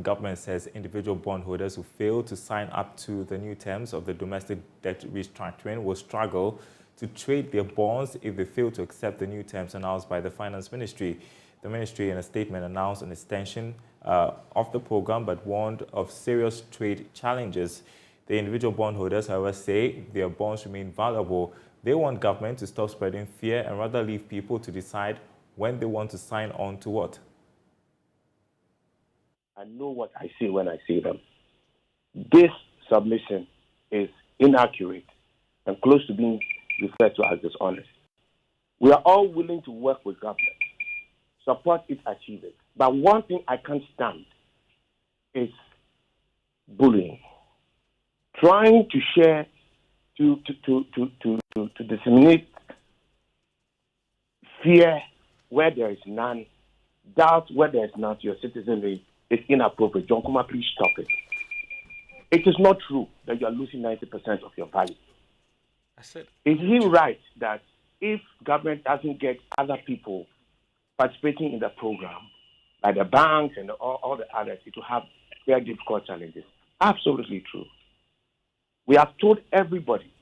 and government says individual bondholders who fail to sign up to the new terms of the domestic debt restructuring will struggle to trade their bonds if they fail to accept the new terms announced by the Finance Ministry. The ministry, in a statement, announced an extension of the program but warned of serious trade challenges. The individual bondholders, however, say their bonds remain valuable. They want government to stop spreading fear and rather leave people to decide when they want to sign on to what. I know what I see when I see them. This submission is inaccurate and close to being referred to as dishonest. We are all willing to work with government, support it, achieve it. But one thing I can't stand is bullying. Trying to share, to disseminate fear where there is none, doubt where there is none to your citizenry is inappropriate. John Kuma, please stop it. It is not true that you are losing 90% of your value. Is he right that if government doesn't get other people participating in the program, like the banks and all the others, it will have very difficult challenges? Absolutely true. We have told everybody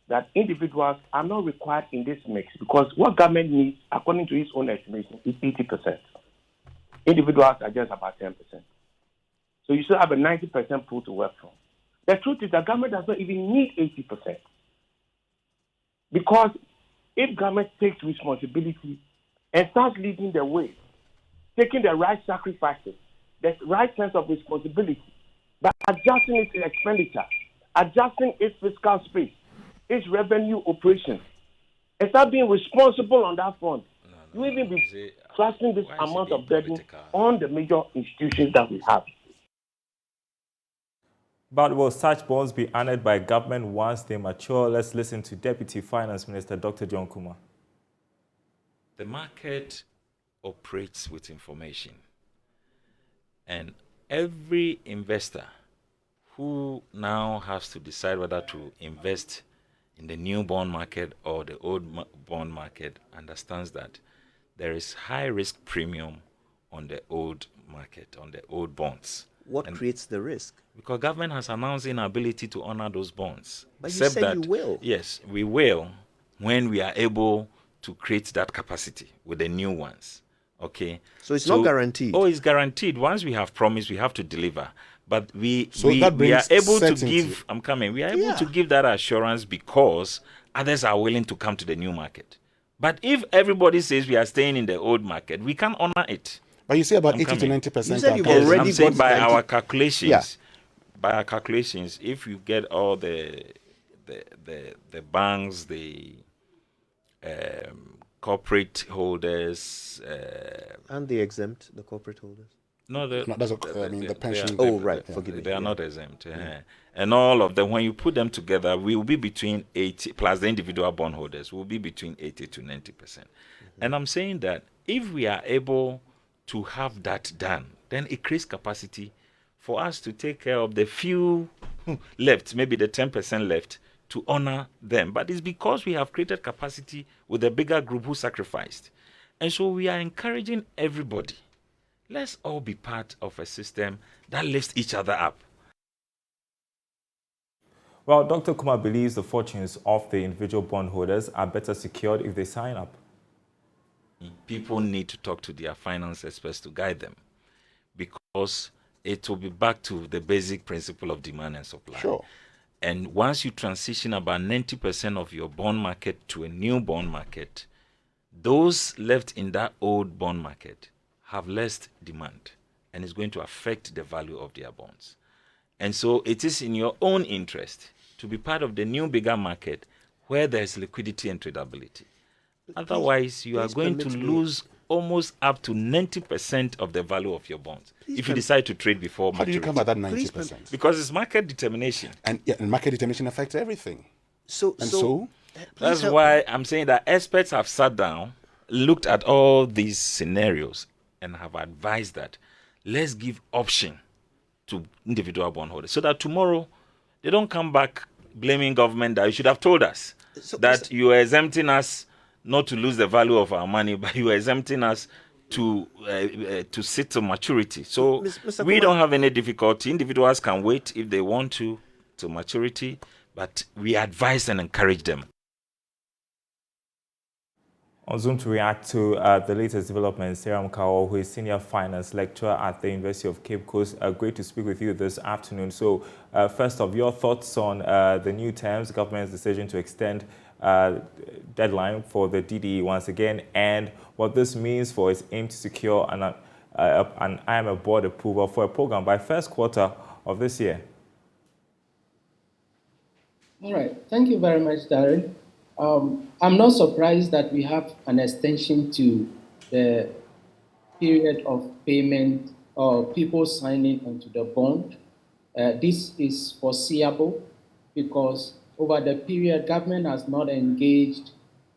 that individuals are not required in this mix because what government needs, according to its own estimation, is 80%. Individuals are just about 10%. So you still have a 90% pool to work from. The truth is that government does not even need 80%. Because if government takes responsibility and starts leading the way, taking the right sacrifices, the right sense of responsibility, by adjusting its expenditure, adjusting its fiscal space, its revenue operations, and start being responsible on that front, you will even be trusting this amount of burden on the major institutions that we have. But will such bonds be honored by government once they mature? Let's listen to Deputy Finance Minister Dr. John Kuma. The market operates with information. And every investor who now has to decide whether to invest in the new bond market or the old bond market understands that there is high risk premium on the old market, on the old bonds. What creates the risk? Because government has announced inability to honor those bonds. But you said you will. Yes, we will when we are able to create that capacity with the new ones. Okay. So it's not guaranteed. Oh, it's guaranteed. Once we have promised, we have to deliver. But we are able to give. I'm coming. We are able to give that assurance because others are willing to come to the new market. But if everybody says we are staying in the old market, we can't honor it. But you say about 80 to 90%. You said you've already I'm saying by 90. our calculations. By our calculations, if you get all the banks, the corporate holders, and they exempt the corporate holders. No, the pension. Forgive me. They are not exempt. And all of them, when you put them together, we will be between 80, plus the individual bondholders, will be between 80 to 90%. And I'm saying that if we are able to have that done, then it creates capacity for us to take care of the few left, maybe the 10% left, to honor them. But it's because we have created capacity with a bigger group who sacrificed. And so we are encouraging everybody. Let's all be part of a system that lifts each other up. Well, Dr. Kuma believes the fortunes of the individual bondholders are better secured if they sign up. People need to talk to their finance experts to guide them because it will be back to the basic principle of demand and supply. Sure. And once you transition about 90% of your bond market to a new bond market, those left in that old bond market have less demand and it's going to affect the value of their bonds. And so it is in your own interest to be part of the new bigger market where there is liquidity and tradability. Otherwise, you are going to lose almost up to 90% of the value of your bonds if you decide to trade before maturity. How do you come at that 90%? Because it's market determination. And market determination affects everything. So that's why I'm saying that experts have sat down, looked at all these scenarios, and have advised that let's give option to individual bondholders so that tomorrow they don't come back blaming government that you should have told us that you are exempting us not to lose the value of our money, but you are exempting us to sit to maturity. So Mr. we Kuma, don't have any difficulty. Individuals can wait if they want to maturity, but we advise and encourage them. On Zoom to react to the latest developments, Sarah Mkawo, who is Senior Finance Lecturer at the University of Cape Coast. Great to speak with you this afternoon. So, first off, your thoughts on the new terms, government's decision to extend deadline for the DDE once again, and what this means for its aim to secure an IMF board approval for a program by first quarter of this year. All right. Thank you very much, Darren. I'm not surprised that we have an extension to the period of payment or people signing onto the bond. This is foreseeable because over the period, government has not engaged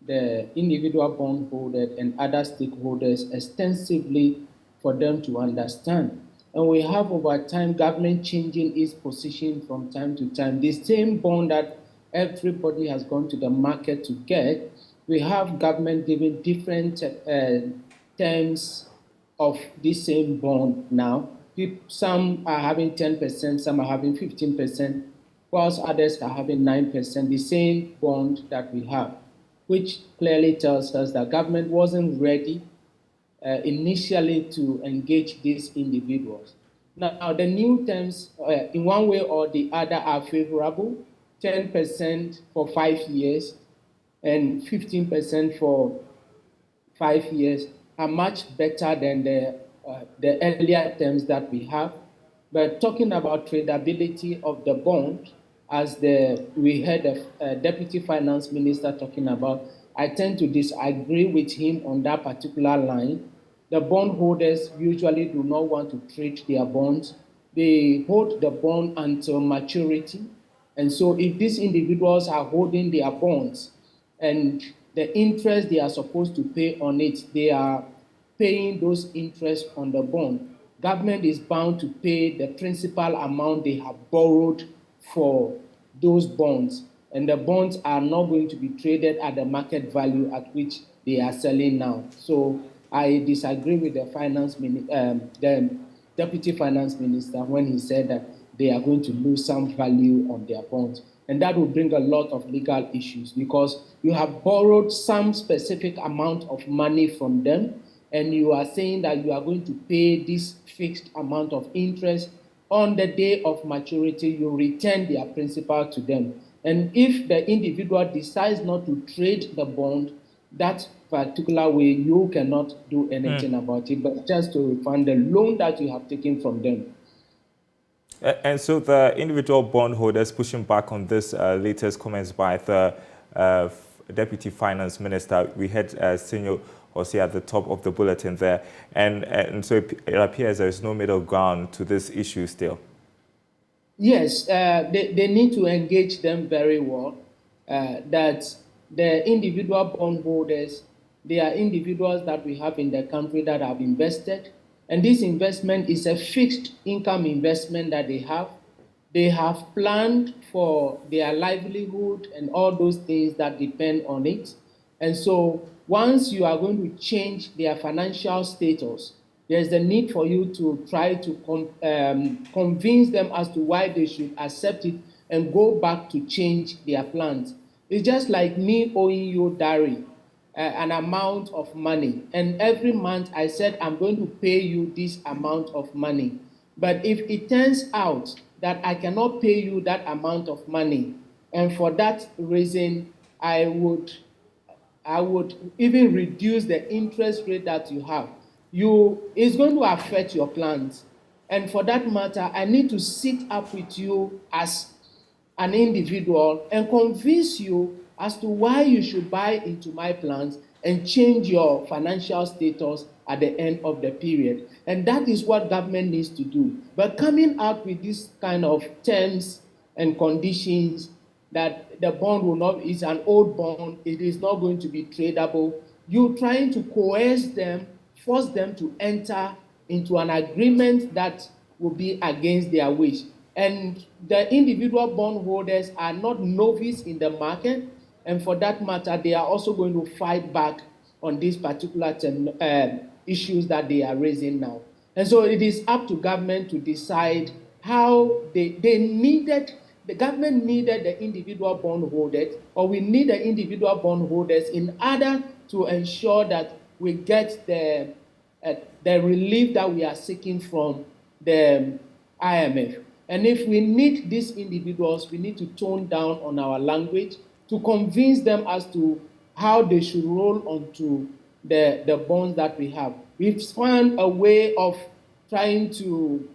the individual bondholder and other stakeholders extensively for them to understand. And we have over time government changing its position from time to time. The same bond that everybody has gone to the market to get, we have government giving different terms of this same bond now. Some are having 10%, some are having 15%, whilst others are having 9%, the same bond that we have, which clearly tells us that government wasn't ready initially to engage these individuals. Now, the new terms, in one way or the other, are favorable. 10% for 5 years and 15% for 5 years are much better than the earlier terms that we have. But talking about tradability of the bond, as we heard the Deputy Finance Minister talking about, I tend to disagree with him on that particular line. The bondholders usually do not want to trade their bonds. They hold the bond until maturity. And so if these individuals are holding their bonds and the interest they are supposed to pay on it, they are paying those interests on the bond, government is bound to pay the principal amount they have borrowed for those bonds. And the bonds are not going to be traded at the market value at which they are selling now. So I disagree with the Deputy Finance Minister when he said that they are going to lose some value on their bonds. And that will bring a lot of legal issues because you have borrowed some specific amount of money from them, and you are saying that you are going to pay this fixed amount of interest. On the day of maturity, you return their principal to them. And if the individual decides not to trade the bond that particular way, you cannot do anything about it, but just to refund the loan that you have taken from them. And so the individual bondholders pushing back on this latest comments by the Deputy Finance Minister. We had Senior Jose at the top of the bulletin there. And so it appears there is no middle ground to this issue still. Yes, they need to engage them very well. That the individual bondholders, they are individuals that we have in the country that have invested. And this investment is a fixed income investment that they have. They have planned for their livelihood and all those things that depend on it. And so once you are going to change their financial status, there's the need for you to try to convince them as to why they should accept it and go back to change their plans. It's just like me owing you, Dari, an amount of money. And every month I said, I'm going to pay you this amount of money. But if it turns out that I cannot pay you that amount of money, and for that reason, I would even reduce the interest rate that you have, it's going to affect your plans. And for that matter, I need to sit up with you as an individual and convince you as to why you should buy into my plans and change your financial status at the end of the period. And that is what government needs to do. But coming out with this kind of terms and conditions that the bond will not, is an old bond, it is not going to be tradable, you're trying to coerce them, force them to enter into an agreement that will be against their wish. And the individual bondholders are not novice in the market, and for that matter, they are also going to fight back on this particular issues that they are raising now. And so it is up to government to decide how the government needed the individual bondholders, or we need the individual bondholders in order to ensure that we get the relief that we are seeking from the IMF. And if we need these individuals, we need to tone down on our language to convince them as to how they should roll onto the bonds that we have. We've found a way of trying to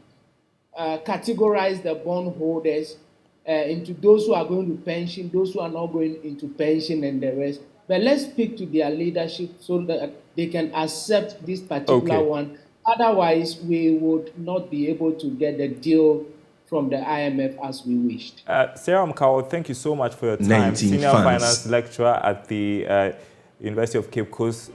categorize the bondholders into those who are going to pension, those who are not going into pension, and the rest. But let's speak to their leadership so that they can accept this particular one. Otherwise, we would not be able to get the deal from the IMF as we wished. Sarah Mkawo, thank you so much for your time. Senior Finance Lecturer at the University of Cape Coast.